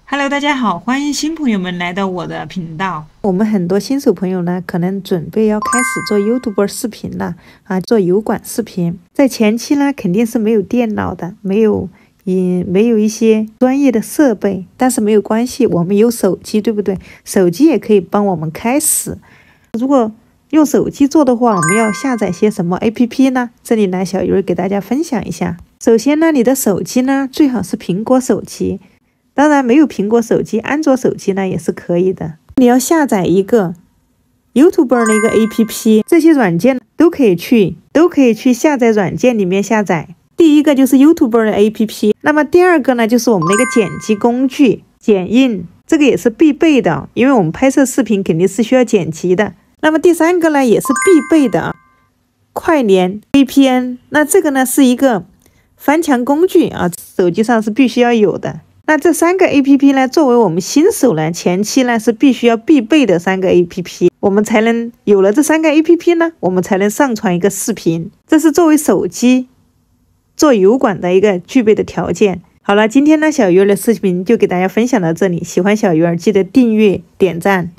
Hello，大家好，欢迎新朋友们来到我的频道。我们很多新手朋友呢，可能准备要开始做 YouTube 视频了做油管视频。在前期呢，肯定是没有电脑的，没有一些专业的设备，但是没有关系，我们有手机，对不对？手机也可以帮我们开始。如果用手机做的话，我们要下载些什么 APP 呢？这里呢，小鱼儿给大家分享一下。首先呢，你的手机呢，最好是苹果手机。当然，没有苹果手机，安卓手机呢也是可以的。你要下载一个 YouTuber 的一个 APP， 这些软件都可以去下载软件里面下载。第一个就是 YouTuber 的 APP， 那么第二个呢，就是我们的一个剪辑工具，剪映，这个也是必备的，因为我们拍摄视频肯定是需要剪辑的。那么第三个呢，也是必备的，快连 VPN， 那这个呢是一个翻墙工具手机上是必须要有的。那这三个 APP 呢，作为我们新手呢，前期呢是必须要必备的三个 APP， 我们才能有了这三个 APP 呢，我们才能上传一个视频。这是作为手机做油管的一个具备的条件。好了，今天呢小鱼儿的视频就给大家分享到这里，喜欢小鱼儿记得订阅点赞。